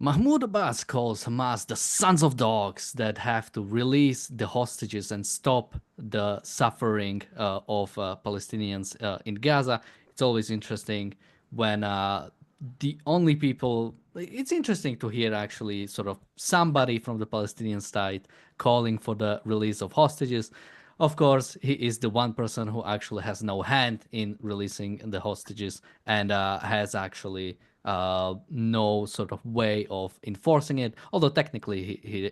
Mahmoud Abbas calls Hamas the sons of dogs that have to release the hostages and stop the suffering of Palestinians in Gaza. It's always interesting when the only people. It's interesting to hear actually sort of somebody from the Palestinian side calling for the release of hostages. Of course, he is the one person who actually has no hand in releasing the hostages and has actually no sort of way of enforcing it. Although technically he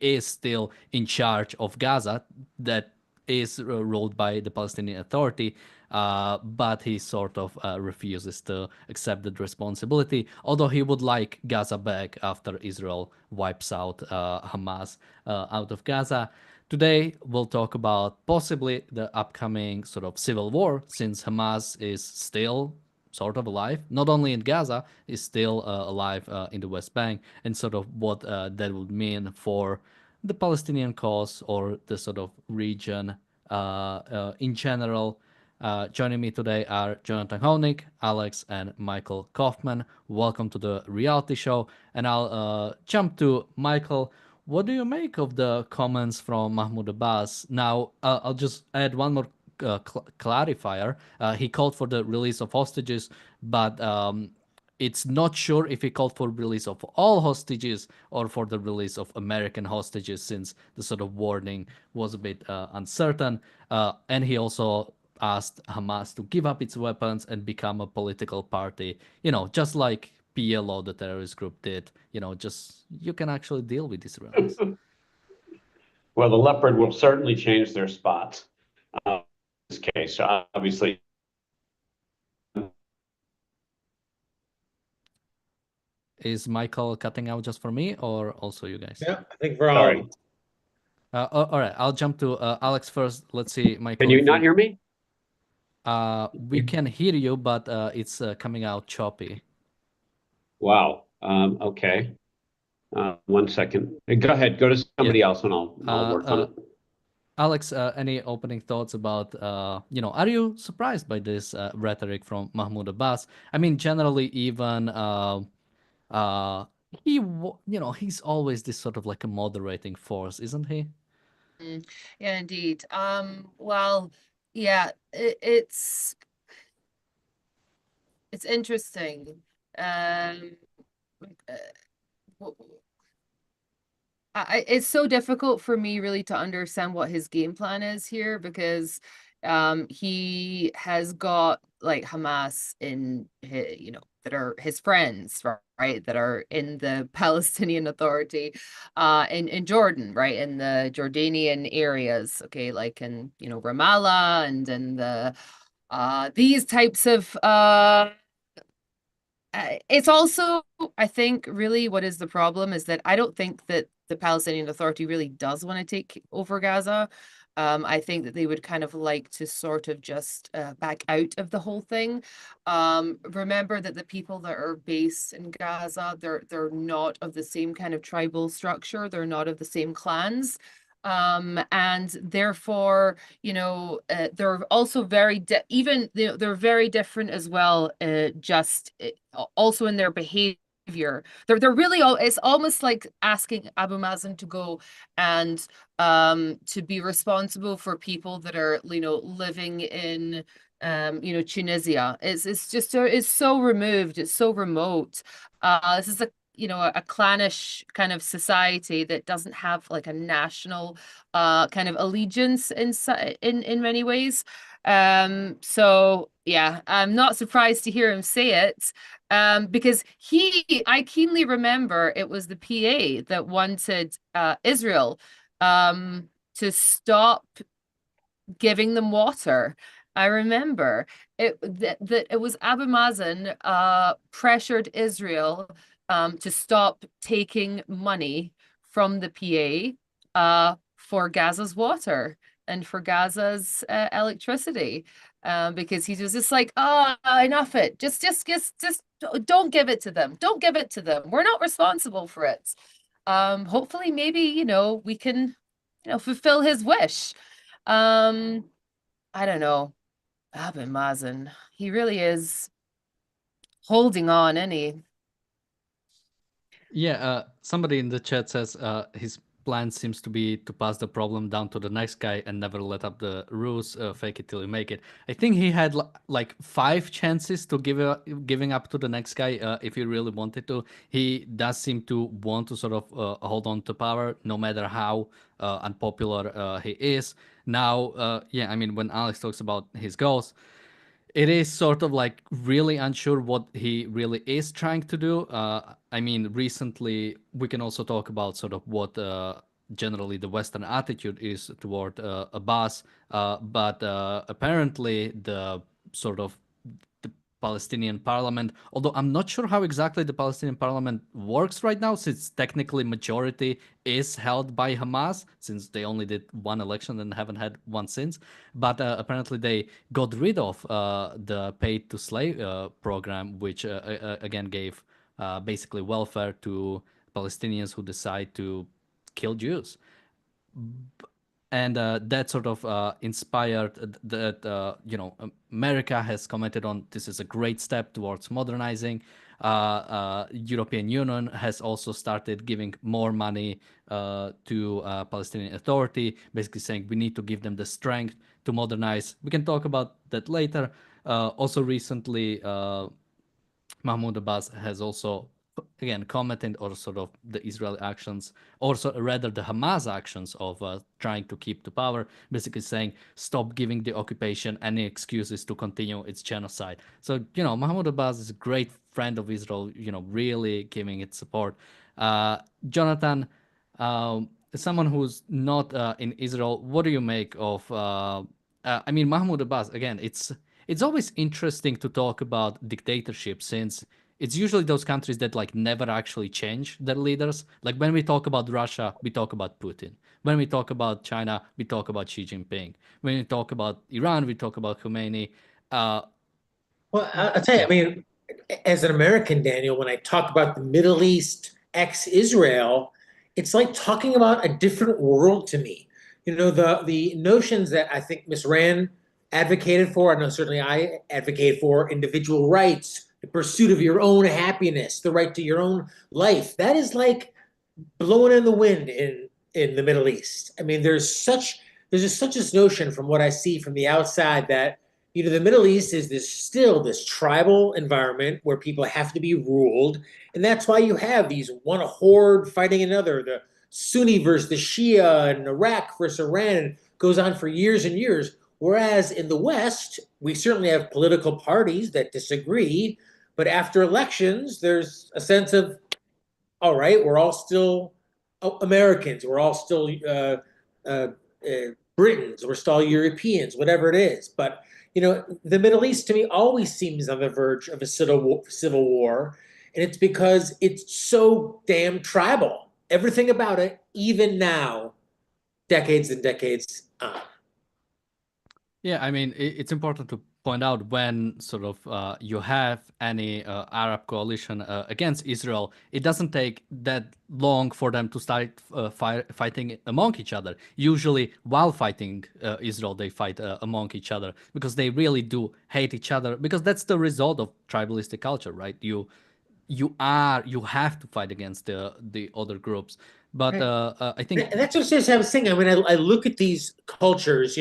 is still in charge of Gaza, that is ruled by the Palestinian Authority. But he sort of refuses to accept that responsibility, although he would like Gaza back after Israel wipes out Hamas out of Gaza. Today, we'll talk about possibly the upcoming sort of civil war, since Hamas is still sort of alive, not only in Gaza, is still alive in the West Bank, and sort of what that would mean for the Palestinian cause or the sort of region in general. Joining me today are Jonathan Honig, Alex, and Michael Kaufman. Welcome to the reality show. And I'll jump to Michael. What do you make of the comments from Mahmoud Abbas? Now, I'll just add one more clarifier. He called for the release of hostages, but it's not sure if he called for release of all hostages or for the release of American hostages, since the sort of wording was a bit uncertain. And he also asked Hamas to give up its weapons and become a political party, just like PLO, the terrorist group, did. Just you can actually deal with Israelis. Well, the leopard will certainly change their spots in this case. Obviously, Is Michael cutting out just for me or also you guys? Yeah, I think we're all. sorry. All right, I'll jump to Alex first. Let's see, Michael. Can you not hear me? We can hear you, but it's coming out choppy. Wow. Okay. 1 second. Go ahead. Go to somebody else, and I'll work on it. Alex, any opening thoughts about, are you surprised by this rhetoric from Mahmoud Abbas? I mean, generally, even he's always this sort of like a moderating force, isn't he? Yeah, indeed. Well, yeah, it's interesting. It's so difficult for me really to understand what his game plan is here, because he has got like Hamas in his, that are his friends, right, that are in the Palestinian Authority in Jordan, right, in the Jordanian areas, okay, like in Ramallah and in the these types of it's also, I think, really what is the problem is that I don't think that the Palestinian Authority really does want to take over Gaza. I think that they would kind of like to sort of just back out of the whole thing. Remember that the people that are based in Gaza, they're not of the same kind of tribal structure. They're not of the same clans. And therefore, they're also very even they're very different as well. Also in their behavior, they're really it's almost like asking Abu Mazen to go and to be responsible for people that are living in Tunisia. It's just it's so removed, it's so remote. This is a clannish kind of society that doesn't have like a national kind of allegiance in many ways. So yeah, I'm not surprised to hear him say it, because I keenly remember it was the PA that wanted Israel to stop giving them water. I remember that it was Abu Mazen pressured Israel to stop taking money from the PA for Gaza's water and for Gaza's electricity, because he was just like, oh, enough it. Just don't give it to them. Don't give it to them. We're not responsible for it. Hopefully, maybe, we can, fulfill his wish. I don't know. Abu Mazen, he really is holding on, isn't he? Yeah, somebody in the chat says his plan seems to be to pass the problem down to the next guy and never let up the rules, fake it till you make it. I think he had like 5 chances to giving up to the next guy if he really wanted to. He does seem to want to sort of hold on to power, no matter how unpopular he is. Now, yeah, I mean, when Alex talks about his goals, it is sort of like really unsure what he really is trying to do. I mean, recently we can also talk about sort of what generally the Western attitude is toward Abbas, but apparently the sort of the Palestinian parliament, although I'm not sure how exactly the Palestinian parliament works right now, since technically majority is held by Hamas, since they only did one election and haven't had one since. But apparently they got rid of the paid to slave program, which again gave basically welfare to Palestinians who decide to kill Jews. And that sort of inspired that America has commented on this is a great step towards modernizing. European Union has also started giving more money to Palestinian Authority, basically saying we need to give them the strength to modernize. We can talk about that later. Also recently, Mahmoud Abbas has also again commented or sort of the Israeli actions, or rather the Hamas actions of trying to keep the power, basically saying stop giving the occupation any excuses to continue its genocide. So Mahmoud Abbas is a great friend of Israel, really giving it support. Jonathan, someone who's not in Israel, what do you make of? I mean, Mahmoud Abbas again. It's always interesting to talk about dictatorship since it's usually those countries that like never actually change their leaders. Like when we talk about Russia, we talk about Putin. When we talk about China, we talk about Xi Jinping. When we talk about Iran, we talk about Khomeini. Well, I'll tell you, Yeah. I mean, as an American, Daniel, when I talk about the Middle East ex-Israel, it's like talking about a different world to me. The notions that I think Miss Rand advocated for, I know certainly I advocate for, individual rights, the pursuit of your own happiness, the right to your own life. That is like blowing in the wind in the Middle East. I mean, there's just such this notion from what I see from the outside that the Middle East is still this tribal environment where people have to be ruled, and that's why you have these one horde fighting another, the Sunni versus the Shia, and Iraq versus Iran, and goes on for years and years. Whereas in the West, we certainly have political parties that disagree, but after elections, there's a sense of, all right, we're all still Americans, we're all still uh, Britons, we're still Europeans, whatever it is. But the Middle East to me always seems on the verge of a civil war, and it's because it's so damn tribal. Everything about it, even now, decades and decades on. Yeah, I mean, it's important to point out when sort of you have any Arab coalition against Israel, it doesn't take that long for them to start fighting among each other. Usually, while fighting Israel, they fight among each other because they really do hate each other. Because that's the result of tribalistic culture, right? You have to fight against the other groups. But I think And that's what I was saying. I mean, I look at these cultures,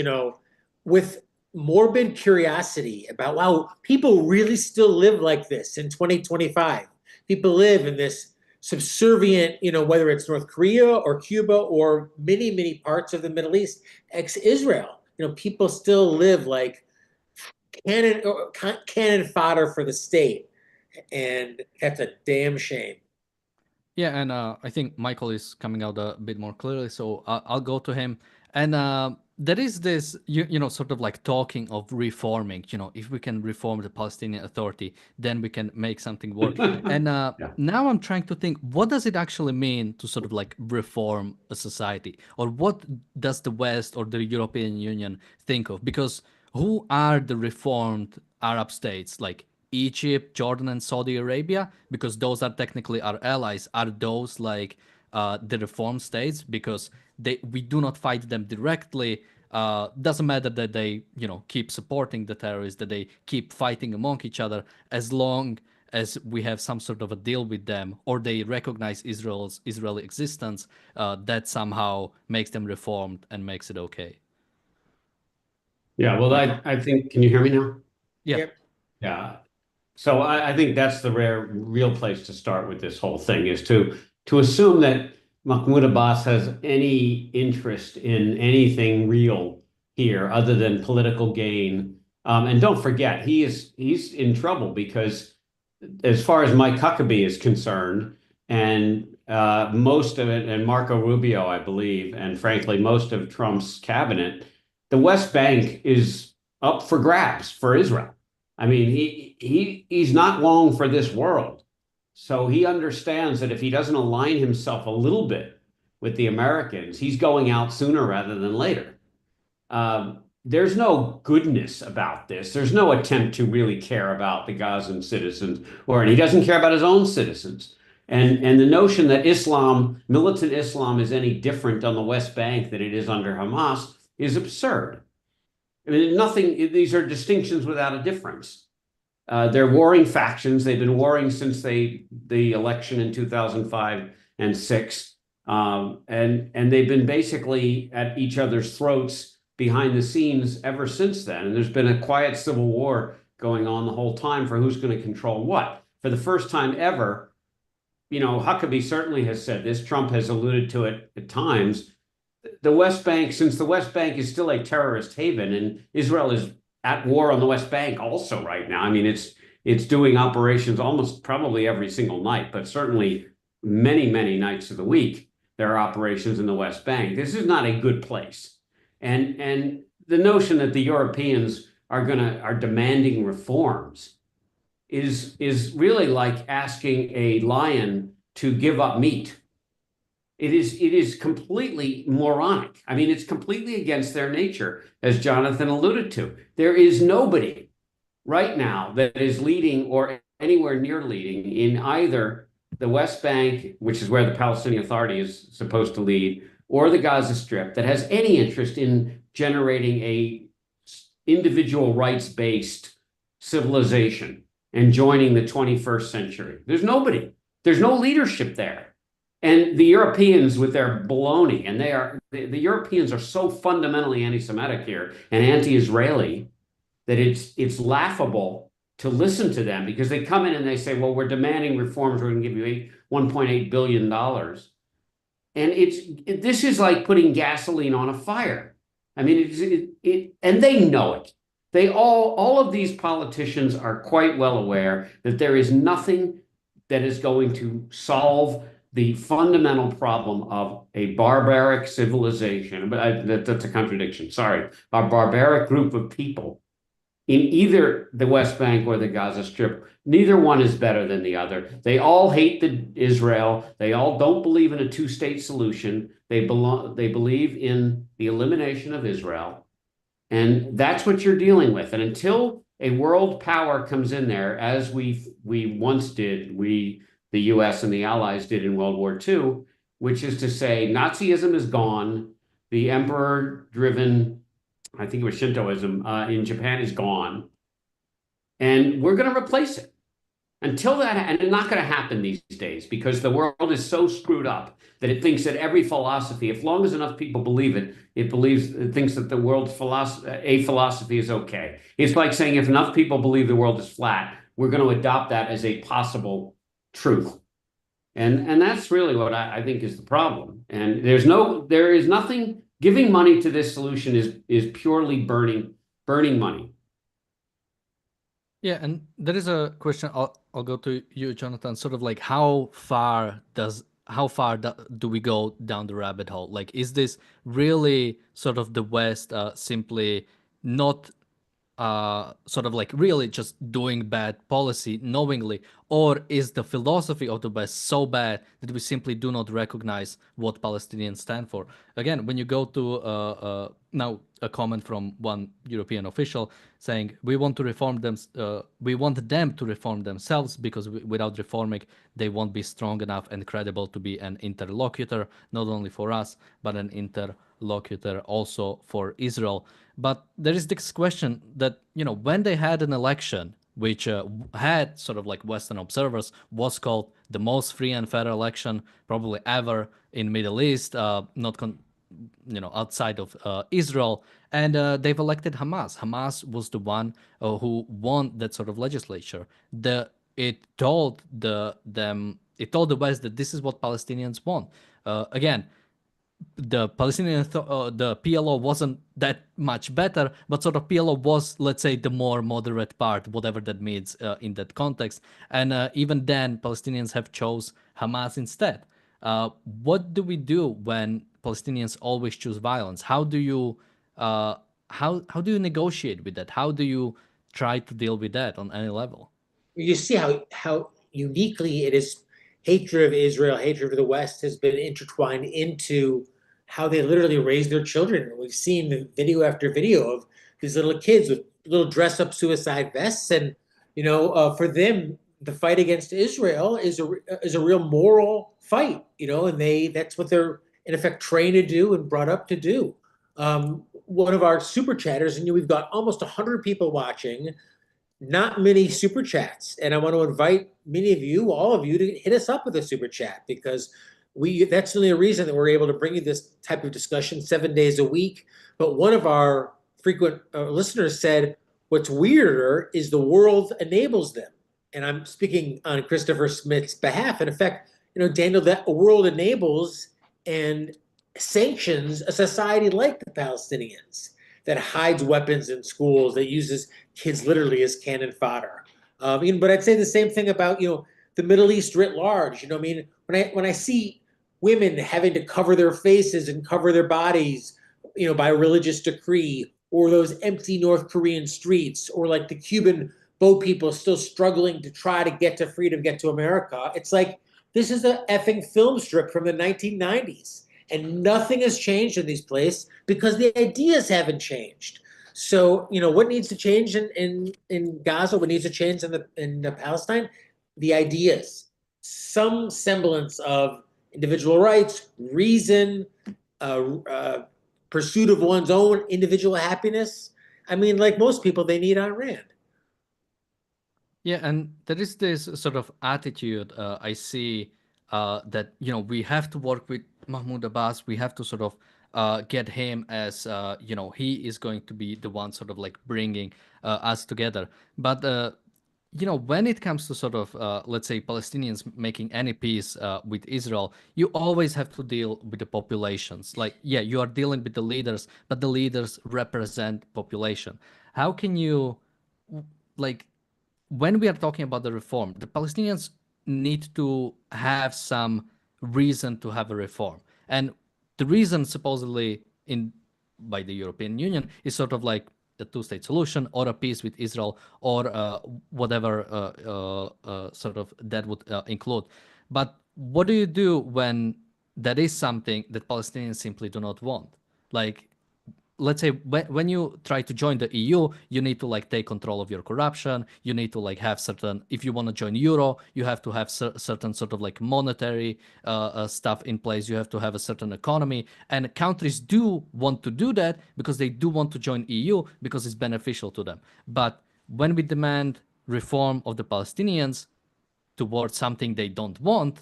with morbid curiosity about, wow, people really still live like this in 2025. People live in this subservient, whether it's North Korea or Cuba or many, many parts of the Middle East, ex-Israel. People still live like cannon fodder for the state. And that's a damn shame. yeah, and I think Michael is coming out a bit more clearly, so I'll go to him. And there is this, sort of like talking of reforming. If we can reform the Palestinian Authority, then we can make something work. And now I'm trying to think, what does it actually mean to sort of like reform a society, or what does the West or the European Union think of? Because who are the reformed Arab states? Like Egypt, Jordan, and Saudi Arabia, because those are technically our allies, are those like the reform states? Because we do not fight them directly. Doesn't matter that they keep supporting the terrorists, that they keep fighting among each other, as long as we have some sort of a deal with them, or they recognize Israeli existence, that somehow makes them reformed and makes it okay. Yeah, well, I think, can you hear me now? Yeah. Yep. Yeah. So I think that's the real place to start with this whole thing, is to assume that Mahmoud Abbas has any interest in anything real here other than political gain. And don't forget, he's in trouble because as far as Mike Huckabee is concerned, and most of it, and Marco Rubio, I believe, and frankly, most of Trump's cabinet, the West Bank is up for grabs for Israel. I mean, he's not long for this world. So he understands that if he doesn't align himself a little bit with the Americans, he's going out sooner rather than later. There's no goodness about this. There's no attempt to really care about the Gazan citizens, and he doesn't care about his own citizens. And the notion that militant Islam is any different on the West Bank than it is under Hamas is absurd. I mean, these are distinctions without a difference. They're warring factions. They've been warring since the election in 2005 and 6. And they've been basically at each other's throats behind the scenes ever since then. And there's been a quiet civil war going on the whole time for who's going to control what. For the first time ever, Huckabee certainly has said this, Trump has alluded to it at times, the West Bank, since the West Bank is still a terrorist haven, and Israel is at war on the West Bank also right now. I mean, it's doing operations almost probably every single night, but certainly many, many nights of the week, there are operations in the West Bank. This is not a good place. And the notion that the Europeans are demanding reforms is really like asking a lion to give up meat. It is completely moronic. I mean, it's completely against their nature, as Jonathan alluded to. There is nobody right now that is leading or anywhere near leading in either the West Bank, which is where the Palestinian Authority is supposed to lead, or the Gaza Strip that has any interest in generating a individual rights-based civilization and joining the 21st century. There's nobody. There's no leadership there. And the Europeans with their baloney, and the Europeans are so fundamentally anti-Semitic here and anti-Israeli that it's laughable to listen to them, because they come in and they say, well, we're demanding reforms. We're going to give you $1.8 billion. And this is like putting gasoline on a fire. I mean, and they know it. All of these politicians are quite well aware that there is nothing that is going to solve the fundamental problem of a barbaric civilization, but that's a contradiction, sorry, a barbaric group of people in either the West Bank or the Gaza Strip. Neither one is better than the other. They all hate Israel. They all don't believe in a two-state solution. They believe in the elimination of Israel. And that's what you're dealing with. And until a world power comes in there, as we once did, the US and the Allies did in World War II, which is to say Nazism is gone, the emperor-driven, I think it was Shintoism, in Japan is gone, and we're going to replace it. Until that, and it's not going to happen these days, because the world is so screwed up that it thinks that every philosophy, as long as enough people believe it, it thinks that the world's philosophy is okay. It's like saying if enough people believe the world is flat, we're going to adopt that as a possible truth. And that's really what I think is the problem. And there is nothing, giving money to this solution is purely burning money. Yeah, and there is a question. I'll go to you, Jonathan. Sort of like how far do we go down the rabbit hole? Like, is this really sort of the West simply not sort of like really just doing bad policy knowingly, or is the philosophy of the West so bad that we simply do not recognize what Palestinians stand for? Again, when you go to now a comment from one European official saying we want to reform them, we want them to reform themselves, because without reforming they won't be strong enough and credible to be an interlocutor, not only for us but an interlocutor also for Israel. But there is this question that, when they had an election which had sort of like Western observers, was called the most free and fair election probably ever in Middle East, outside of Israel, and they've elected Hamas. Hamas was the one who won that sort of legislature. It told the West that this is what Palestinians want. Again, the the PLO wasn't that much better, but sort of PLO was, let's say, the more moderate part, whatever that means in that context. And even then, Palestinians have chose Hamas instead. What do we do when Palestinians always choose violence? How do you negotiate with that? How do you try to deal with that on any level? You see how uniquely it is. Hatred of Israel, hatred of the West has been intertwined into how they literally raise their children. We've seen video after video of these little kids with little dress-up suicide vests, and for them, the fight against Israel is a real moral fight. And that's what they're in effect trained to do and brought up to do. One of our super chatters, and we've got almost 100 people watching. Not many super chats, and I want to invite many of you, all of you, to hit us up with a super chat, because that's the only reason that we're able to bring you this type of discussion 7 days a week. But one of our frequent listeners said, what's weirder is the world enables them. And I'm speaking on Christopher Smith's behalf. In effect, Daniel, that a world enables and sanctions a society like the Palestinians that hides weapons in schools, that uses kids literally as cannon fodder. But I'd say the same thing about the Middle East writ large. When I see women having to cover their faces and cover their bodies, by religious decree, or those empty North Korean streets, or like the Cuban boat people still struggling to try to get to freedom, get to America. It's like, this is a effing film strip from the 1990s. And nothing has changed in these places because the ideas haven't changed. So, what needs to change in Gaza? What needs to change in Palestine? The ideas, some semblance of individual rights, reason, pursuit of one's own individual happiness. Like most people, they need Ayn Rand. Yeah, and there is this sort of attitude I see that we have to work with Mahmoud Abbas. We have to sort of get him as he is going to be the one sort of like bringing us together. But when it comes to sort of let's say Palestinians making any peace with Israel, you always have to deal with the populations. Like, yeah, you are dealing with the leaders, but the leaders represent population. How can you, like, when we are talking about the reform, the Palestinians need to have some reason to have a reform. And the reason supposedly by the European Union is sort of like a two-state solution, or a peace with Israel, or whatever sort of that would include. But what do you do when that is something that Palestinians simply do not want? Like, let's say when you try to join the EU, you need to like take control of your corruption. You need to like have certain, if you want to join Euro, you have to have certain sort of like monetary stuff in place. You have to have a certain economy, and countries do want to do that because they do want to join EU because it's beneficial to them. But when we demand reform of the Palestinians towards something they don't want,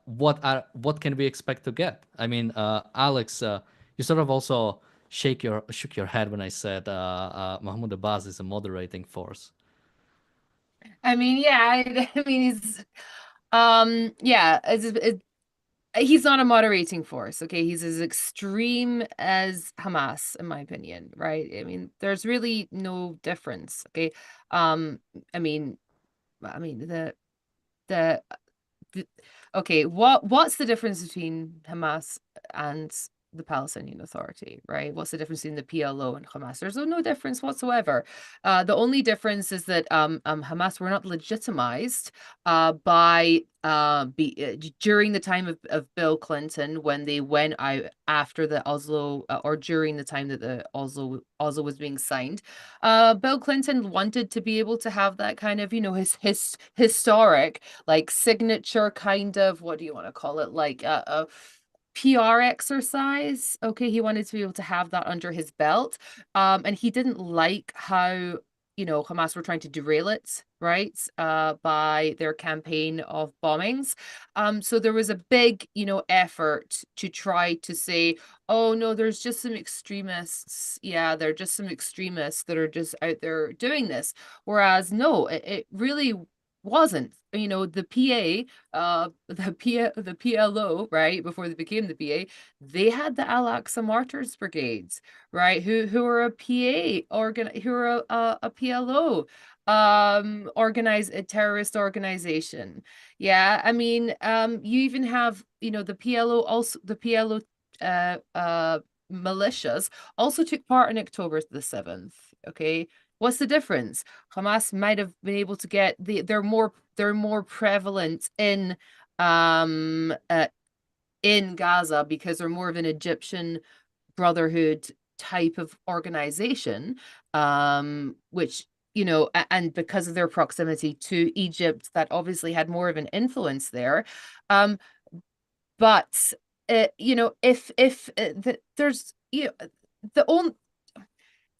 what can we expect to get? Alex, you sort of also shook your head when I said Mahmoud Abbas is a moderating force. Yeah, he's he's not a moderating force. Okay, he's as extreme as Hamas, in my opinion, right? There's really no difference. Okay, okay, what's the difference between Hamas and the Palestinian Authority, right? What's the difference between the PLO and Hamas? There's no difference whatsoever. The only difference is that Hamas were not legitimized during the time of Bill Clinton, when they went out after the Oslo, or during the time that the Oslo was being signed. Bill Clinton wanted to be able to have that kind of, his historic, like, signature kind of, what do you want to call it, like a PR exercise. Okay, he wanted to be able to have that under his belt, and he didn't like how Hamas were trying to derail it, right, by their campaign of bombings. So there was a big, effort to try to say, oh no, there's just some extremists. Yeah, they're just some extremists that are just out there doing this. Whereas no, it really wasn't. The PLO, right, before they became the PA, they had the Al-Aqsa Martyrs Brigades, right, who are a PLO a terrorist organization. Yeah, I mean, you even have, the PLO also, the PLO militias also took part in October the 7th. Okay, what's the difference? Hamas might have been able to get they're more prevalent in Gaza because they're more of an Egyptian Brotherhood type of organization, which, and because of their proximity to Egypt, that obviously had more of an influence there. But if there's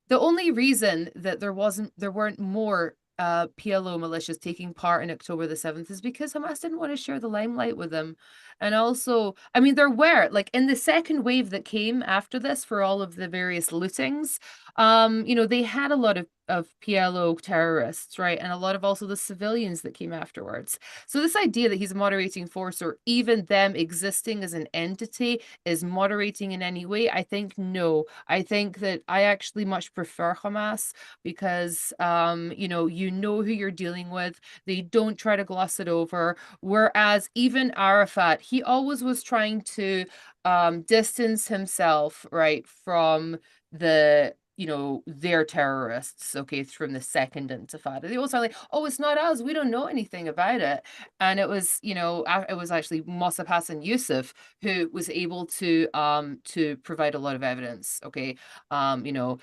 the only reason that there weren't more PLO militias taking part in October the 7th is because Hamas didn't want to share the limelight with them. And also, I mean, there were, like, in the second wave that came after this for all of the various lootings, they had a lot of PLO terrorists, right? And a lot of also the civilians that came afterwards. So this idea that he's a moderating force, or even them existing as an entity, is moderating in any way, I think no. I think that I actually much prefer Hamas because, you know who you're dealing with. They don't try to gloss it over. Whereas even Arafat, he always was trying to distance himself, right, from their terrorists, okay, from the second intifada. They always are like, oh, it's not us, we don't know anything about it. And it was, it was actually Mossab Hassan Yusuf who was able to provide a lot of evidence, okay. So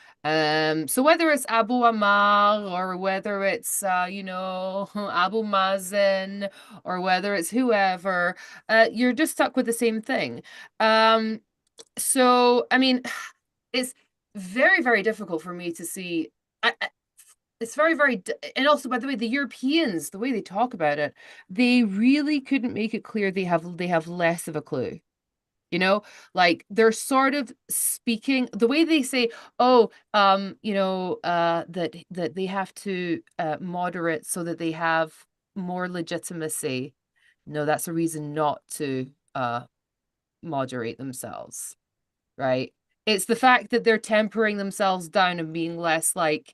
whether it's Abu Amal or whether it's Abu Mazen or whether it's whoever, you're just stuck with the same thing. So I mean, it's very, very difficult for me to see. It's very, very, and also, by the way, the Europeans, the way they talk about it, they really couldn't make it clear they have less of a clue. Like they're sort of speaking the way they say, oh, that they have to moderate so that they have more legitimacy. No, that's a reason not to moderate themselves, right? It's the fact that they're tempering themselves down and being less like,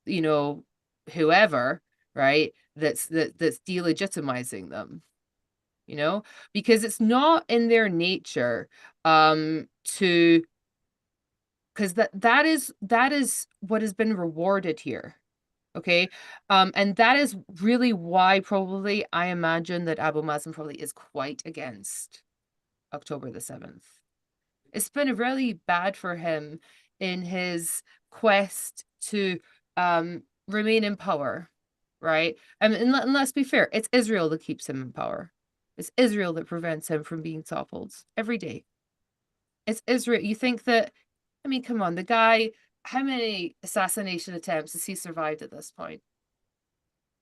whoever, right? That's delegitimizing them, because it's not in their nature to, because that is what has been rewarded here. Okay. And that is really why probably I imagine that Abu Mazen probably is quite against October the 7th. It's been really bad for him in his quest to remain in power, right? And let's be fair, it's Israel that keeps him in power. It's Israel that prevents him from being toppled every day. It's Israel. You think that, I mean, come on, the guy, how many assassination attempts has he survived at this point?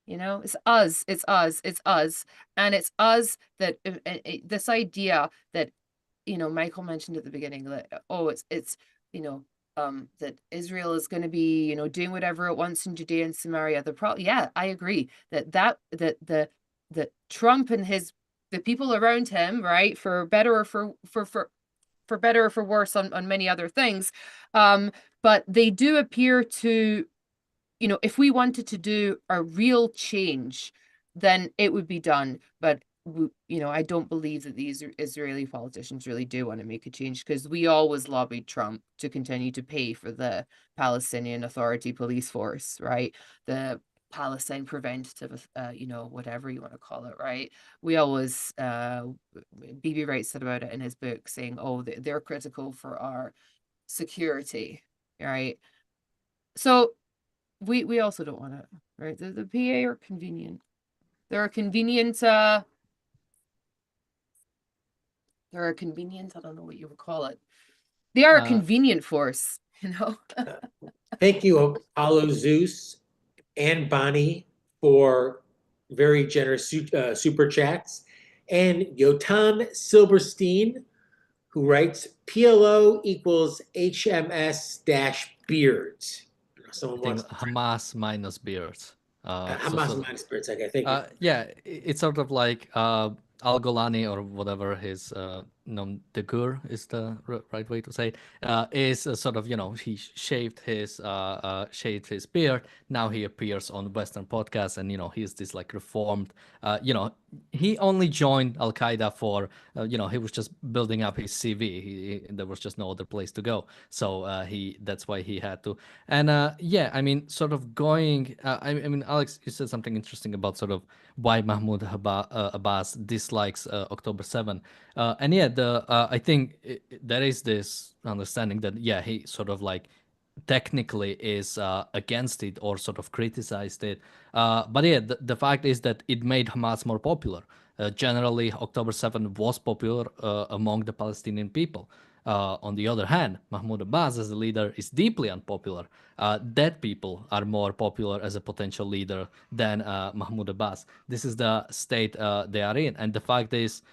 It's us, it's us, it's us. And it's us that this idea that, Michael mentioned at the beginning that, oh, it's that Israel is going to be, doing whatever it wants in Judea and Samaria. Yeah, I agree that Trump and the people around him, right, for better or for better or for worse on many other things, but they do appear to, if we wanted to do a real change, then it would be done. But I don't believe that these Israeli politicians really do want to make a change, because we always lobbied Trump to continue to pay for the Palestinian Authority police force, right? The Palestine preventative, whatever you want to call it, right? We always, B.B. Wright said about it in his book, saying, oh, they're critical for our security, right? So we also don't want it, right? The PA are convenient. They're a convenient, I don't know what you would call it. They are a convenient force, Thank you, Apollo Zeus. and Bonnie for very generous super chats, and Yotam Silberstein, who writes PLO equals HMS dash beards. Someone I think wants Hamas minus beards. Hamas minus beards. Okay, thank you. Yeah, it's sort of like Al Golani or whatever his nom de guerre is the right way to say it, is sort of, he shaved his beard. Now he appears on Western podcasts, and he's this like reformed. He only joined Al Qaeda for he was just building up his CV. There was just no other place to go, so that's why he had to. And yeah, I mean, sort of going. I mean, Alex, you said something interesting about sort of why Mahmoud Abbas dislikes October 7. And yeah, I think there is this understanding that, yeah, he sort of like technically is against it or sort of criticized it. But yeah, the fact is that it made Hamas more popular. Generally, October 7 was popular among the Palestinian people. On the other hand, Mahmoud Abbas as a leader is deeply unpopular. Dead people are more popular as a potential leader than Mahmoud Abbas. This is the state they are in. And the fact is,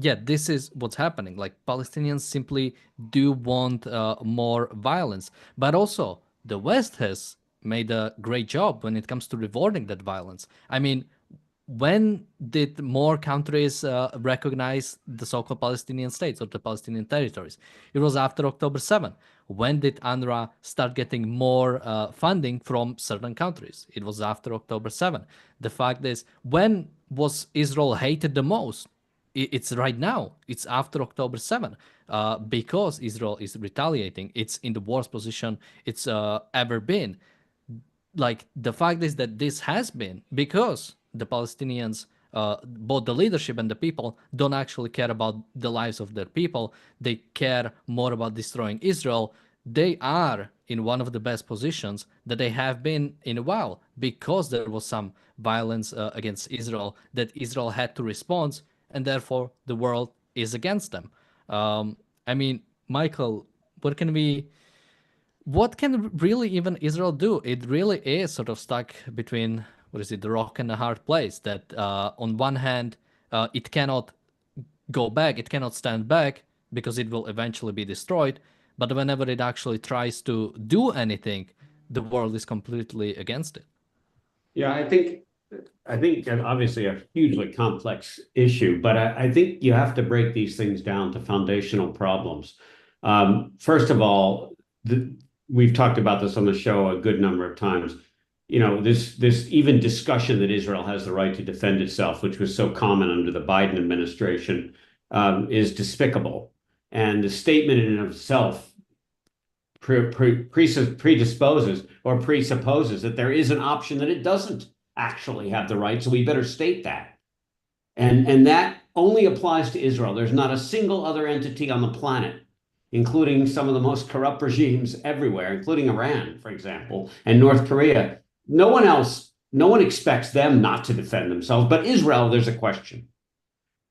yeah, this is what's happening. Like, Palestinians simply do want more violence. But also, the West has made a great job when it comes to rewarding that violence. I mean, when did more countries recognize the so-called Palestinian states or the Palestinian territories? It was after October 7. When did UNRWA start getting more funding from certain countries? It was after October 7. The fact is, when was Israel hated the most? It's right now. It's after October 7, because Israel is retaliating. It's in the worst position it's ever been. Like, the fact is that this has been because the Palestinians, both the leadership and the people, don't actually care about the lives of their people. They care more about destroying Israel. They are in one of the best positions that they have been in a while, because there was some violence against Israel that Israel had to respond, and therefore the world is against them. I mean, Michael, what can really even Israel do? It really is sort of stuck between, what is it, the rock and a hard place. That on one hand, it cannot go back, it cannot stand back because it will eventually be destroyed. But whenever it actually tries to do anything, the world is completely against it. Yeah, I think obviously a hugely complex issue, but I think you have to break these things down to foundational problems. First of all, we've talked about this on the show a good number of times. This even discussion that Israel has the right to defend itself, which was so common under the Biden administration, is despicable. And the statement in and of itself predisposes or presupposes that there is an option that it doesn't actually have the right. So we better state that. And that only applies to Israel. There's not a single other entity on the planet, including some of the most corrupt regimes everywhere, including Iran, for example, and North Korea. No one expects them not to defend themselves, but Israel, there's a question.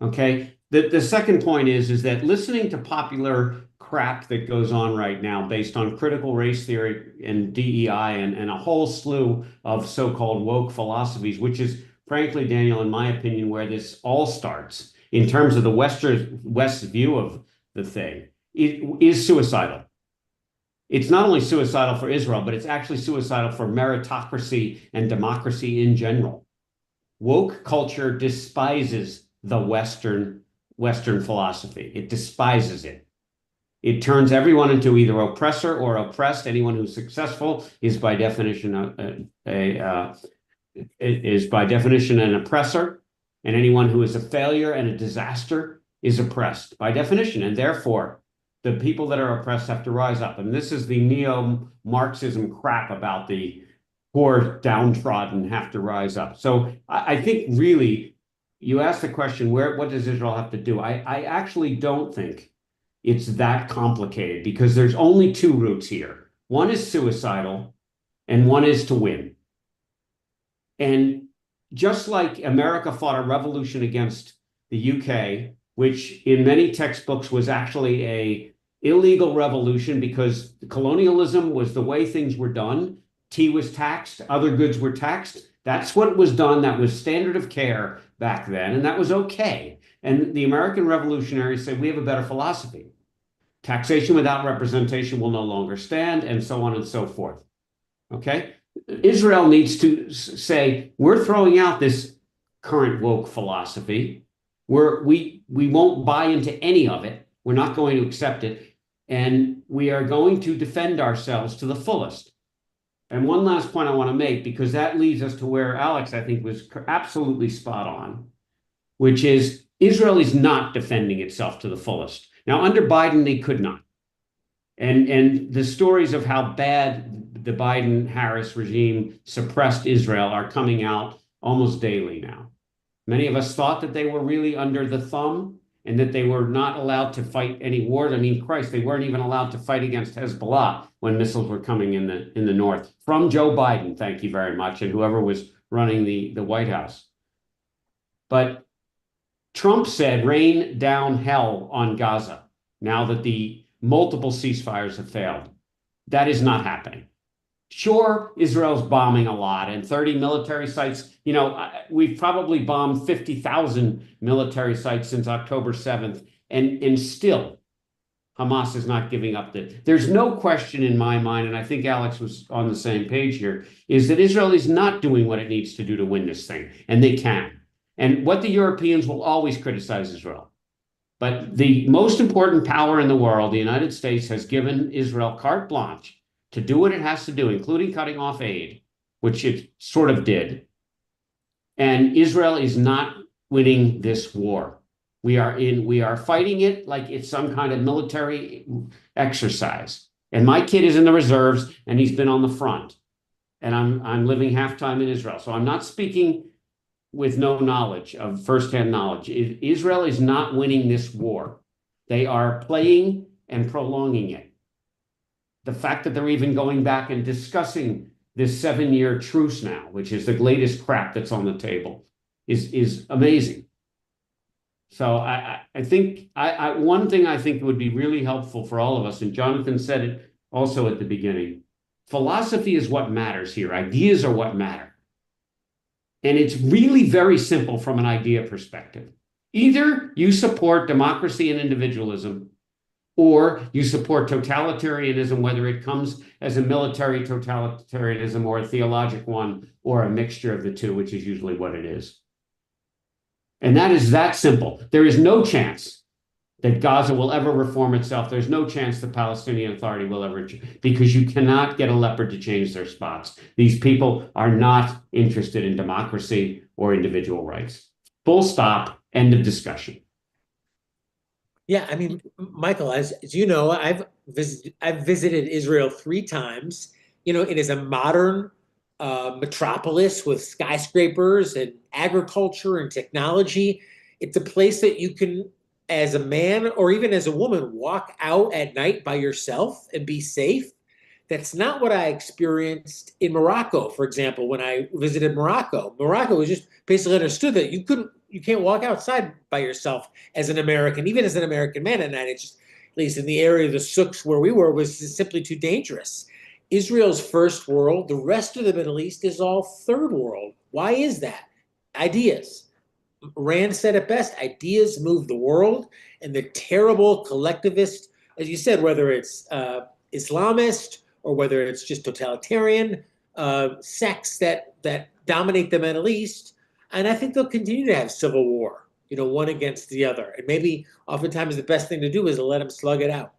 Okay. The second point is that listening to popular crap that goes on right now based on critical race theory and DEI and a whole slew of so-called woke philosophies, which is, frankly, Daniel, in my opinion, where this all starts in terms of the West's view of the thing, it is suicidal. It's not only suicidal for Israel, but it's actually suicidal for meritocracy and democracy in general. Woke culture despises the Western philosophy. It despises it. It turns everyone into either oppressor or oppressed. Anyone who's successful is by definition an oppressor, and anyone who is a failure and a disaster is oppressed by definition. And therefore, the people that are oppressed have to rise up. And this is the neo-Marxism crap about the poor downtrodden have to rise up. So I think really, you asked the question, what does Israel have to do? I actually don't think it's that complicated, because there's only two routes here. One is suicidal and one is to win. And just like America fought a revolution against the UK, which in many textbooks was actually a illegal revolution because colonialism was the way things were done, tea was taxed, other goods were taxed. That's what was done. That was standard of care back then, and that was okay. And the American revolutionaries said, we have a better philosophy. Taxation without representation will no longer stand, and so on and so forth. Okay? Israel needs to say, we're throwing out this current woke philosophy. We won't buy into any of it. We're not going to accept it. And we are going to defend ourselves to the fullest. And one last point I want to make, because that leads us to where Alex, I think, was absolutely spot on, which is Israel is not defending itself to the fullest. Now, under Biden, they could not. And the stories of how bad the Biden-Harris regime suppressed Israel are coming out almost daily now. Many of us thought that they were really under the thumb and that they were not allowed to fight any wars. I mean, Christ, they weren't even allowed to fight against Hezbollah when missiles were coming in the north from Joe Biden, thank you very much, and whoever was running the White House. But Trump said, rain down hell on Gaza now that the multiple ceasefires have failed. That is not happening. Sure, Israel's bombing a lot, and 30 military sites. You know, we've probably bombed 50,000 military sites since October 7th, and still Hamas is not giving up. There's no question in my mind, and I think Alex was on the same page here, is that Israel is not doing what it needs to do to win this thing, and they can. And what the Europeans will always criticize Israel. But the most important power in the world, the United States, has given Israel carte blanche to do what it has to do, including cutting off aid, which it sort of did. And Israel is not winning this war. We are fighting it like it's some kind of military exercise. And my kid is in the reserves, and he's been on the front. And I'm living half-time in Israel. So I'm not speaking with no knowledge of firsthand knowledge. Israel is not winning this war. They are playing and prolonging it. The fact that they're even going back and discussing this 7-year truce now, which is the latest crap that's on the table, is amazing. So I think one thing I think would be really helpful for all of us, and Jonathan said it also at the beginning, philosophy is what matters here. Ideas are what matter. And it's really very simple from an idea perspective. Either you support democracy and individualism, or you support totalitarianism, whether it comes as a military totalitarianism or a theological one, or a mixture of the two, which is usually what it is. And that is that simple. There is no chance that Gaza will ever reform itself. There's no chance the Palestinian Authority will ever, because you cannot get a leopard to change their spots. These people are not interested in democracy or individual rights. Full stop, end of discussion. Yeah, I mean, Michael, as you know, I've visited Israel 3 times. You know, it is a modern metropolis with skyscrapers and agriculture and technology. It's a place that you can, as a man or even as a woman, walk out at night by yourself and be safe. That's not what I experienced in Morocco, for example, when I visited Morocco. Morocco was just basically understood that you can't walk outside by yourself as an American, even as an American man at night. It's just, at least in the area of the souks where we were, was simply too dangerous. Israel's first world, the rest of the Middle East is all third world. Why is that? Ideas. Rand said it best, ideas move the world, and the terrible collectivist, as you said, whether it's Islamist or whether it's just totalitarian sects that dominate the Middle East. And I think they'll continue to have civil war, you know, one against the other. And maybe oftentimes the best thing to do is to let them slug it out.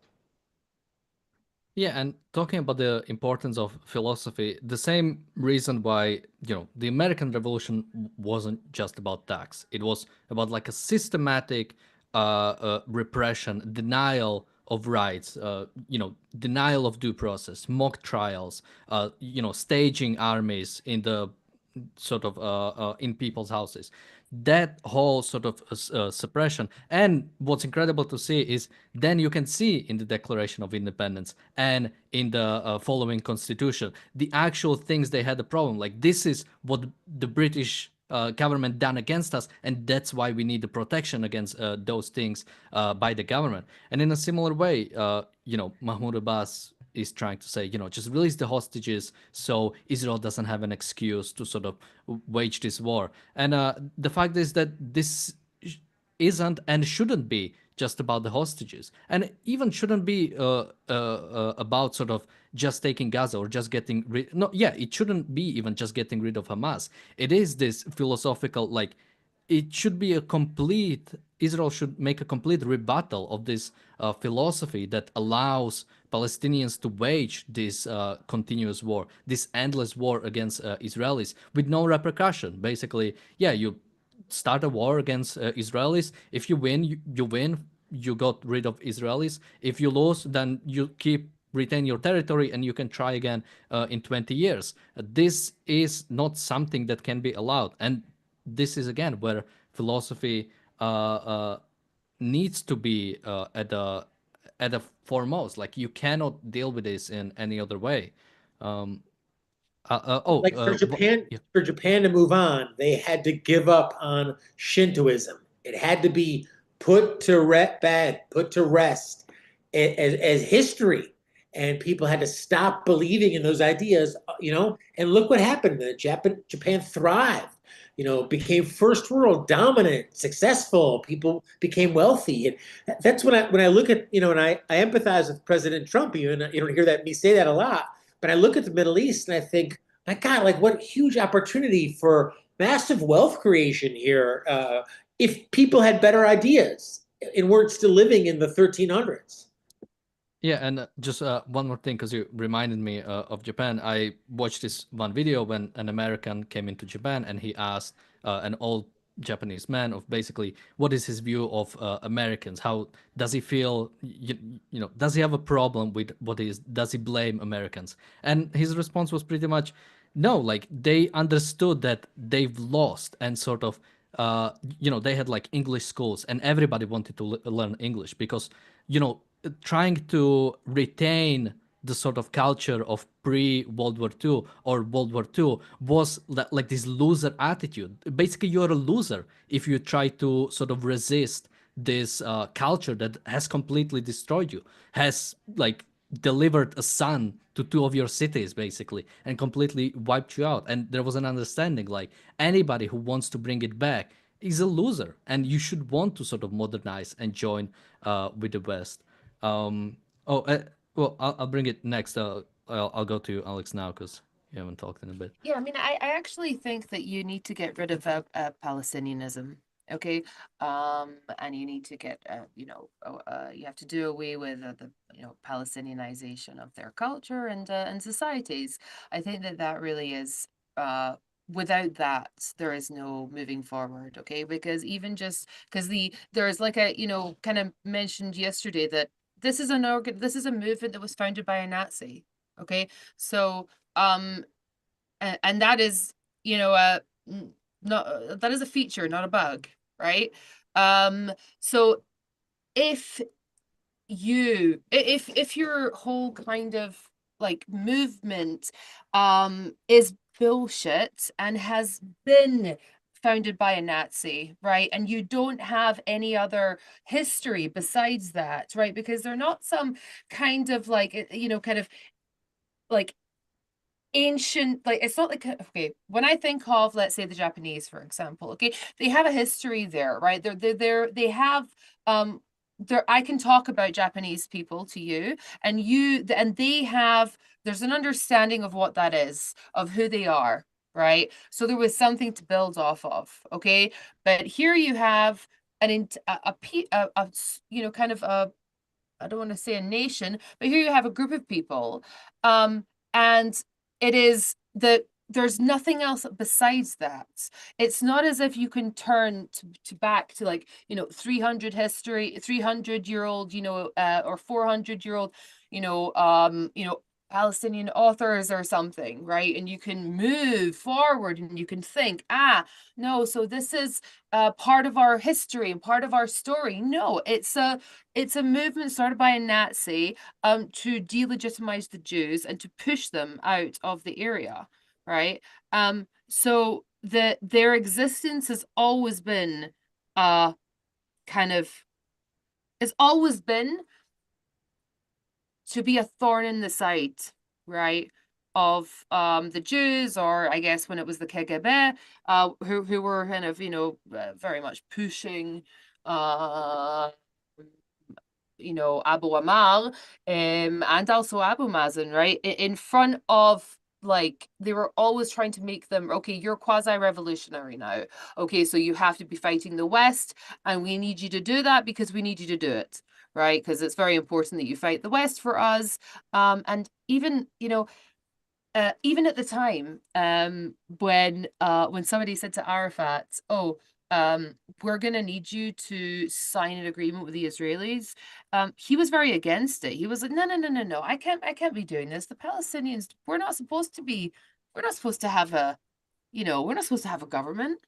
Yeah, and talking about the importance of philosophy, the same reason why, you know, the American Revolution wasn't just about tax. It was about like a systematic repression, denial of rights, you know, denial of due process, mock trials, you know, staging armies in the sort of in people's houses. That whole sort of suppression. And what's incredible to see is then you can see in the Declaration of Independence and in the following constitution, the actual things they had a problem. Like, this is what the British government done against us, and that's why we need the protection against those things by the government. And in a similar way, you know, Mahmoud Abbas is trying to say, just release the hostages so Israel doesn't have an excuse to sort of wage this war. And the fact is that this isn't and shouldn't be just about the hostages, and even shouldn't be about sort of just taking Gaza or just getting rid. No, yeah, it shouldn't be even just getting rid of Hamas. It is this philosophical, like, it should be a complete. Israel should make a complete rebuttal of this philosophy that allows Palestinians to wage this continuous war, this endless war against Israelis with no repercussion. Basically, yeah, you start a war against Israelis. If you win, you win. You got rid of Israelis. If you lose, then you retain your territory and you can try again in 20 years. This is not something that can be allowed. And this is again where philosophy needs to be at the foremost. Like, you cannot deal with this in any other way. Like Yeah. for Japan to move on, they had to give up on Shintoism. It had to be put to rest as history, and people had to stop believing in those ideas. And look what happened. Japan thrived. Became first world, dominant, successful. People became wealthy, and that's when I look at and I empathize with President Trump. You don't hear me say that a lot. But I look at the Middle East and I think, my God, like, what huge opportunity for massive wealth creation here if people had better ideas and weren't still living in the 1300s. Yeah, and just one more thing, because you reminded me of Japan. I watched this one video when an American came into Japan and he asked an old Japanese man of basically what is his view of Americans? How does he feel? Does he have a problem with what is? Does he blame Americans? And his response was pretty much no. Like, they understood that they've lost, and sort of they had like English schools and everybody wanted to learn English because trying to retain the sort of culture of pre-World War II or World War II was like this loser attitude. Basically, you're a loser if you try to sort of resist this culture that has completely destroyed you, has like delivered a sun to two of your cities basically and completely wiped you out. And there was an understanding like anybody who wants to bring it back is a loser, and you should want to sort of modernize and join with the West. Um, oh, well, I'll bring it next. I'll go to Alex now because you haven't talked in a bit. Yeah, I mean, I actually think that you need to get rid of Palestinianism, okay? And you need to get, you have to do away with the Palestinianization of their culture and societies. I think that really is, without that, there is no moving forward, okay? Because even just because there's like a, kind of mentioned yesterday that this is a movement that was founded by a Nazi, okay? So, and that is, not that is a feature, not a bug, right? So if your whole kind of like movement is bullshit and has been founded by a Nazi, right? And you don't have any other history besides that, right? Because they're not some kind of like, kind of like ancient, like, it's not like, okay, when I think of, let's say, the Japanese, for example, okay, they have a history there, right? They have there, I can talk about Japanese people to you, and they have, there's an understanding of what that is, of who they are, right? So there was something to build off of, okay? But here you have kind of a, I don't want to say a nation, but here you have a group of people, and it is that there's nothing else besides that. It's not as if you can turn to back to like 300-year-old, or 400-year-old, Palestinian authors or something, right? And you can move forward and you can think, no, so this is part of our history and part of our story. No, it's a movement started by a Nazi to delegitimize the Jews and to push them out of the area, right? So their existence has always been it's always been to be a thorn in the side, right, of the Jews, or I guess when it was the KGB, who were kind of, you know, very much pushing you know, Abu Amal, and also Abu Mazen, right, in front of, like, they were always trying to make them, okay, you're quasi-revolutionary now. Okay, so you have to be fighting the West, and we need you to do that because we need you to do it, right? Because it's very important that you fight the West for us. And even, you know, even at the time, when somebody said to Arafat, "Oh, we're going to need you to sign an agreement with the Israelis," he was very against it. He was like, no, I can't be doing this. The Palestinians, we're not supposed to have a, you know, we're not supposed to have a government.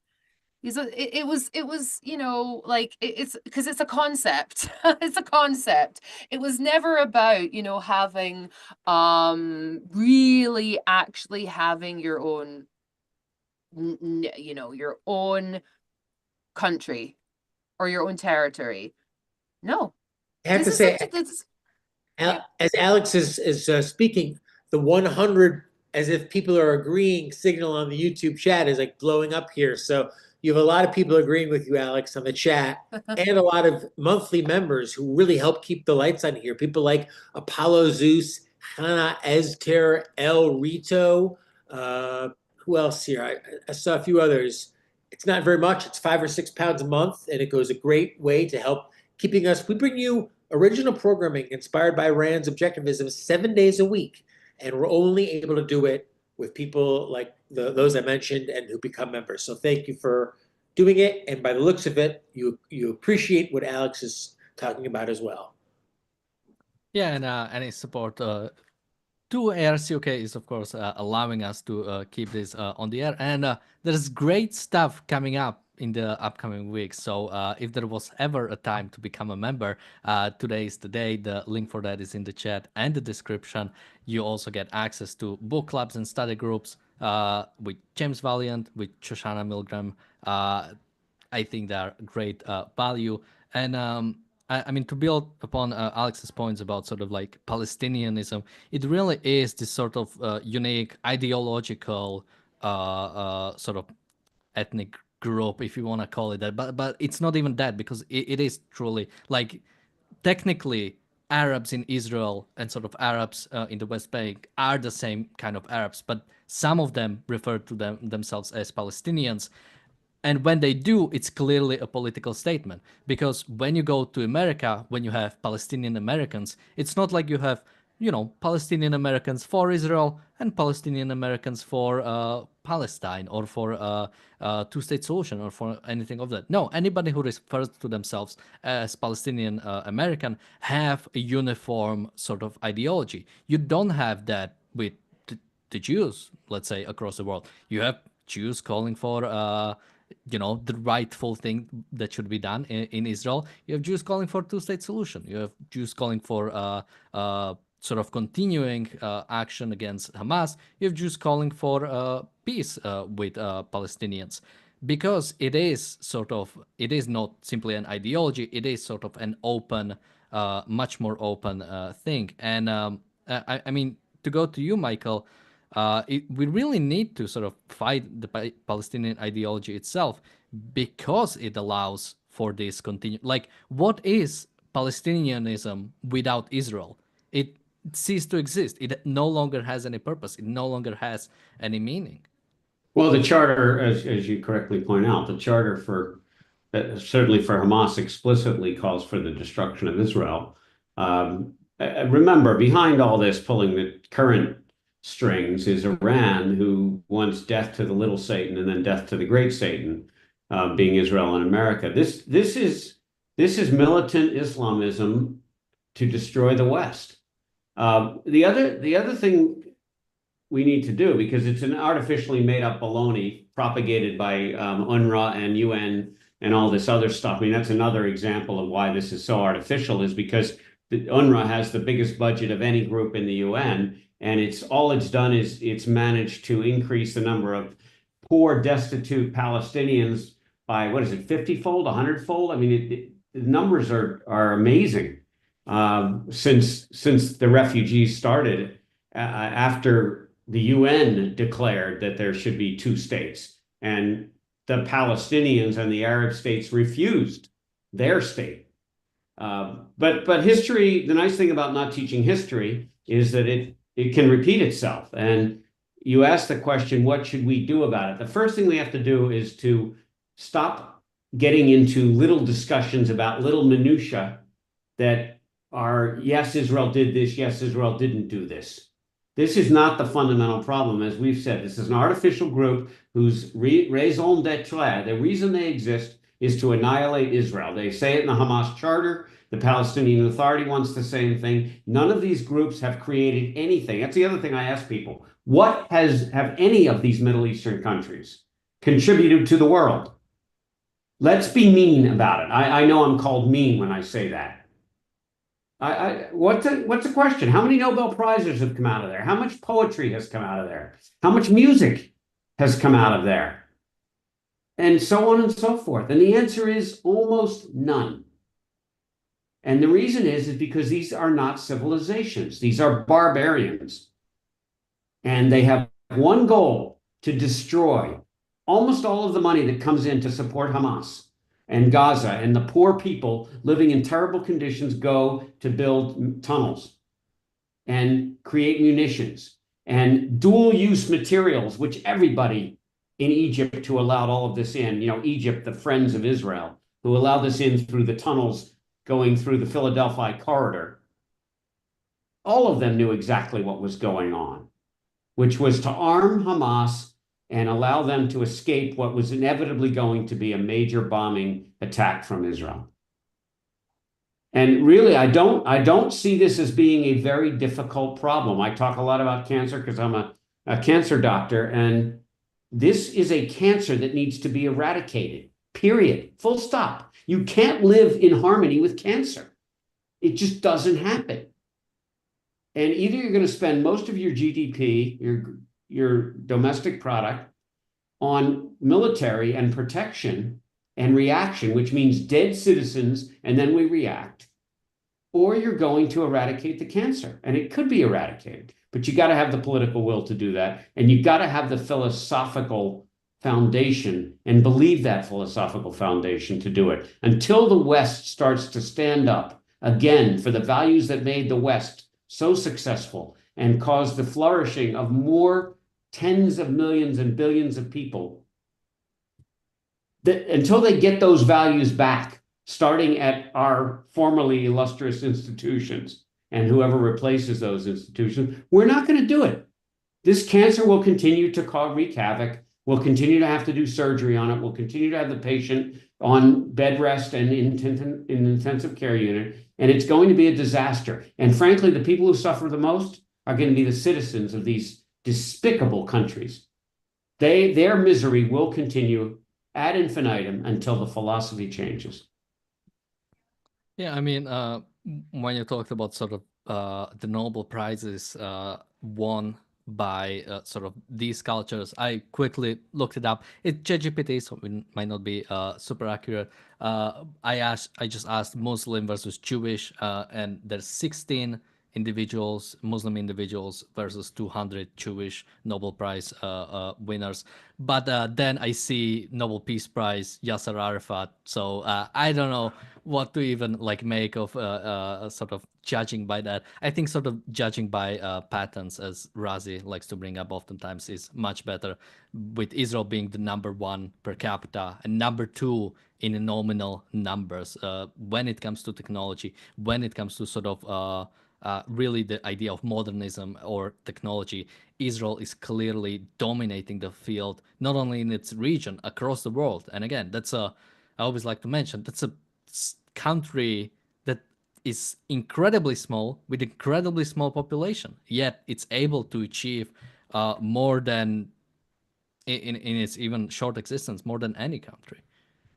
It was, you know, like, it's because it's a concept. It's a concept. It was never about, you know, having really actually having your own, you know, your own country or your own territory. No, I have to this is say, this, as Alex is speaking, the 100, as if people are agreeing, signal on the YouTube chat is like blowing up here. So you have a lot of people agreeing with you, Alex, on the chat, and a lot of monthly members who really help keep the lights on here. People like Apollo Zeus, Hannah Esther, El Rito. Who else here? I saw a few others. It's not very much. It's £5 or £6 a month, and it goes a great way to help keeping us. We bring you original programming inspired by Rand's objectivism 7 days a week, and we're only able to do it with people like those I mentioned and who become members. So thank you for doing it. And by the looks of it, you appreciate what Alex is talking about as well. Yeah, and any support to ARCUK is, of course, allowing us to keep this on the air. And there's great stuff coming up in the upcoming weeks. So if there was ever a time to become a member, today is the day. The link for that is in the chat and the description. You also get access to book clubs and study groups with James Valiant, with Shoshana Milgram. I think they are great value. And I mean, to build upon Alex's points about sort of like Palestinianism, it really is this sort of unique ideological sort of ethnic group, if you want to call it that. But it's not even that, because it is truly like, technically, Arabs in Israel and sort of Arabs in the West Bank are the same kind of Arabs, but some of them refer to themselves as Palestinians. And when they do, it's clearly a political statement. Because when you go to America, when you have Palestinian Americans, it's not like you have, you know, Palestinian Americans for Israel and Palestinian Americans for Palestine, or for two-state solution, or for anything of that. No, anybody who refers to themselves as Palestinian American have a uniform sort of ideology. You don't have that with the Jews, let's say, across the world. You have Jews calling for you know, the rightful thing that should be done in Israel. You have Jews calling for two-state solution. You have Jews calling for sort of continuing action against Hamas. You have Jews calling for peace with Palestinians, because it is not simply an ideology. It is sort of an open, much more open thing. And I mean, to go to you, Michael, we really need to sort of fight the Palestinian ideology itself, because it allows for this continued. Like, what is Palestinianism without Israel? It ceased to exist. It no longer has any purpose. It no longer has any meaning. Well, the charter, as you correctly point out, the charter certainly for Hamas explicitly calls for the destruction of Israel. Remember, behind all this, pulling the current strings, is Iran, who wants death to the little Satan and then death to the great Satan, being Israel and America. This is militant Islamism to destroy the West. The other thing we need to do, because it's an artificially made up baloney propagated by UNRWA and UN and all this other stuff. I mean, that's another example of why this is so artificial, is because the UNRWA has the biggest budget of any group in the UN, and all it's done is it's managed to increase the number of poor, destitute since the refugees started after the UN declared that there should be two states, and the Palestinians and the Arab states refused their state. But history, the nice thing about not teaching history is that it can repeat itself. And you ask the question, what should we do about it? The first thing we have to do is to stop getting into little discussions about little minutiae that are, yes, Israel did this, yes, Israel didn't do this. This is not the fundamental problem. As we've said, this is an artificial group whose raison d'etre, the reason they exist, is to annihilate Israel. They say it in the Hamas Charter. The Palestinian Authority wants the same thing. None of these groups have created anything. That's the other thing I ask people. What have any of these Middle Eastern countries contributed to the world? Let's be mean about it. I know I'm called mean when I say that. What's the question? How many Nobel Prizes have come out of there? How much poetry has come out of there? How much music has come out of there? And so on and so forth. And the answer is almost none. And the reason is because these are not civilizations. These are barbarians. And they have one goal: to destroy almost all of the money that comes in to support Hamas and Gaza, and the poor people living in terrible conditions go to build tunnels and create munitions and dual-use materials, which everybody in Egypt who allowed all of this in, Egypt, the friends of Israel, who allowed this in through the tunnels going through the Philadelphia corridor, all of them knew exactly what was going on, which was to arm Hamas and allow them to escape what was inevitably going to be a major bombing attack from Israel. And really, I don't see this as being a very difficult problem. I talk a lot about cancer because I'm a cancer doctor, and this is a cancer that needs to be eradicated, period, full stop. You can't live in harmony with cancer. It just doesn't happen. And either you're going to spend most of your GDP, your domestic product, on military and protection and reaction, which means dead citizens, and then we react, or you're going to eradicate the cancer. And it could be eradicated, but you got to have the political will to do that. And you got to have the philosophical foundation and believe that philosophical foundation to do it. Until the West starts to stand up again for the values that made the West so successful and caused the flourishing of more tens of millions and billions of people, until they get those values back, starting at our formerly illustrious institutions and whoever replaces those institutions, we're not going to do it. This cancer will continue to wreak havoc. We'll continue to have to do surgery on it. We'll continue to have the patient on bed rest and in intensive care unit, and it's going to be a disaster. And frankly, the people who suffer the most are going to be the citizens of these despicable countries. Their misery will continue ad infinitum until the philosophy changes. Yeah, I mean, when you talked about sort of the Nobel Prizes won by sort of these cultures, I quickly looked it up. It's ChatGPT, so it might not be super accurate. I just asked Muslim versus Jewish, and there's 16 individuals, Muslim individuals versus 200 Jewish Nobel Prize winners. But then I see Nobel Peace Prize, Yasser Arafat. So I don't know what to even make of sort of judging by that. I think sort of judging by patterns, as Razi likes to bring up oftentimes, is much better, with Israel being the #1 per capita and #2 in nominal numbers when it comes to technology, when it comes to sort of really the idea of modernism or technology. Israel is clearly dominating the field, not only in its region, across the world. And again, I always like to mention, that's a country that is incredibly small with incredibly small population, yet it's able to achieve more than in its even short existence, more than any country.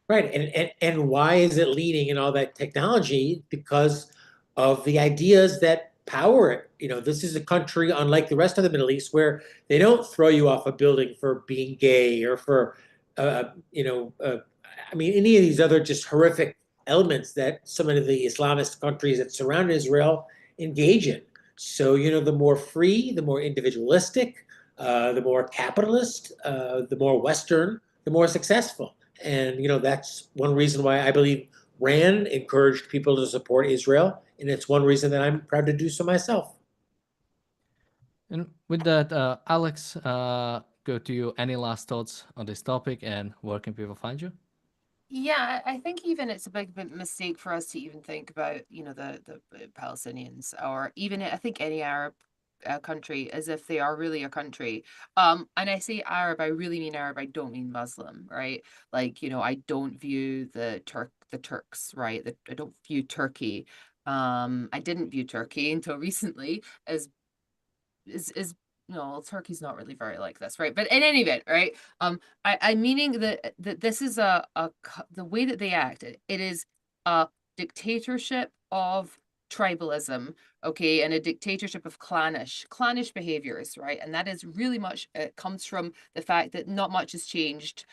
Right. And why is it leading in all that technology? Because of the ideas that power it. This is a country, unlike the rest of the Middle East, where they don't throw you off a building for being gay or for, any of these other just horrific elements that some of the Islamist countries that surround Israel engage in. So, the more free, the more individualistic, the more capitalist, the more Western, the more successful. And, that's one reason why I believe Rand encouraged people to support Israel. And it's one reason that I'm proud to do so myself. And with that, Alex, go to you. Any last thoughts on this topic, and where can people find you? Yeah, I think even it's a big mistake for us to even think about, the Palestinians, or even I think any Arab country, as if they are really a country. And I say Arab, I really mean Arab. I don't mean Muslim, right? Like, I don't view the Turks, right? I don't view Turkey. I didn't view Turkey until recently as no, Turkey's not really very like this, right? But in any event, right? I'm meaning that this is the way that they act. It is a dictatorship of tribalism, okay, and a dictatorship of clannish behaviors, right? And that is really much, it comes from the fact that not much has changed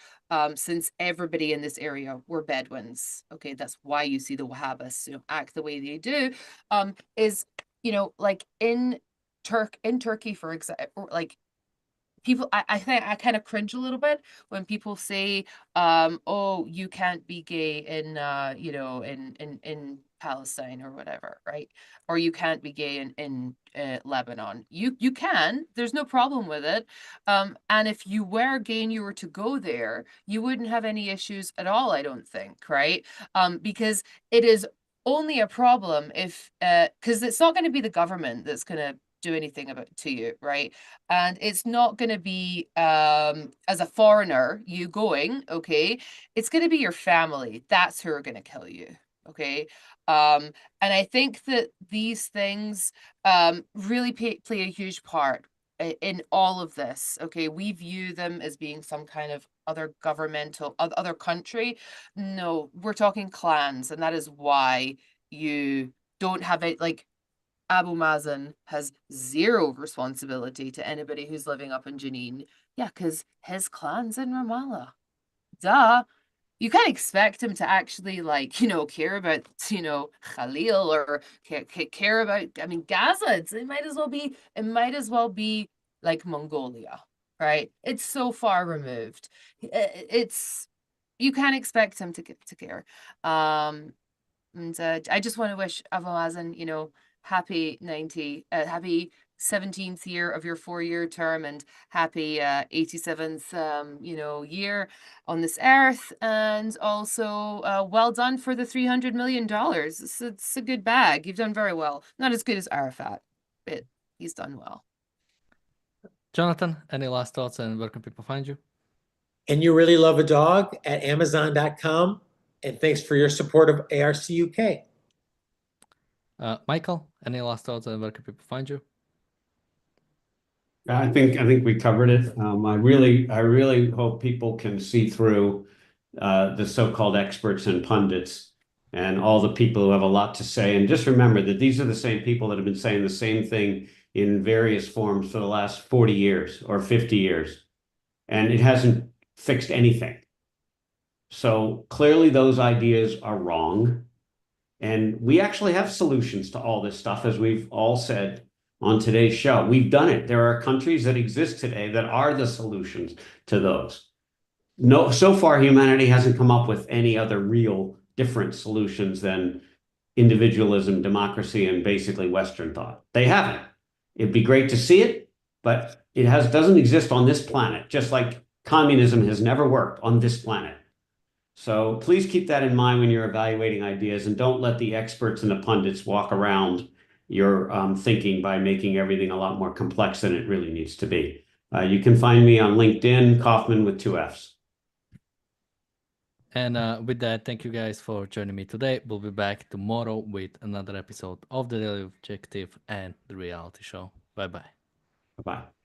since everybody in this area were Bedouins. Okay, that's why you see the Wahhabis, act the way they do. Is like in Turkey, for example, like people, I think I kind of cringe a little bit when people say, oh, you can't be gay in in Palestine or whatever, right? Or you can't be gay in Lebanon. You can. There's no problem with it. And if you were gay and you were to go there, you wouldn't have any issues at all, I don't think, right? Because it is only a problem if because it's not going to be the government that's going to do anything about to you, right? And it's not going to be as a foreigner you going, okay? It's going to be your family. That's who are going to kill you, okay? And I think that these things really play a huge part in all of this, okay? We view them as being some kind of other governmental, other country. No, we're talking clans, and that is why you don't have it. Like, Abu Mazen has zero responsibility to anybody who's living up in Jenin. Yeah, because his clan's in Ramallah. Duh. You can't expect him to actually, like, care about, Khalil, or care about, I mean, Gaza. It might as well be like Mongolia, right? It's so far removed. You can't expect him to care. And I just want to wish Abu Mazen, happy 17th year of your 4-year term, and happy 87th year on this earth, and also well done for the $300 million. It's a good bag. You've done very well. Not as good as Arafat, but he's done well. Jonathan, any last thoughts, and where can people find you? And you really love a dog at Amazon.com. And thanks for your support of ARCUK. Michael, any last thoughts, and where can people find you? I think we covered it. I really hope people can see through the so-called experts and pundits and all the people who have a lot to say. And just remember that these are the same people that have been saying the same thing in various forms for the last 40 years or 50 years. And it hasn't fixed anything. So clearly those ideas are wrong. And we actually have solutions to all this stuff, as we've all said on today's show. We've done it. There are countries that exist today that are the solutions to those. No, so far, humanity hasn't come up with any other real different solutions than individualism, democracy, and basically Western thought. They haven't. It'd be great to see it, but it doesn't exist on this planet, just like communism has never worked on this planet. So please keep that in mind when you're evaluating ideas, and don't let the experts and the pundits walk around your thinking by making everything a lot more complex than it really needs to be. You can find me on LinkedIn, Kaufman with 2 Fs. And with that, thank you guys for joining me today. We'll be back tomorrow with another episode of The Daily Objective and The Reality Show. Bye-bye. Bye-bye.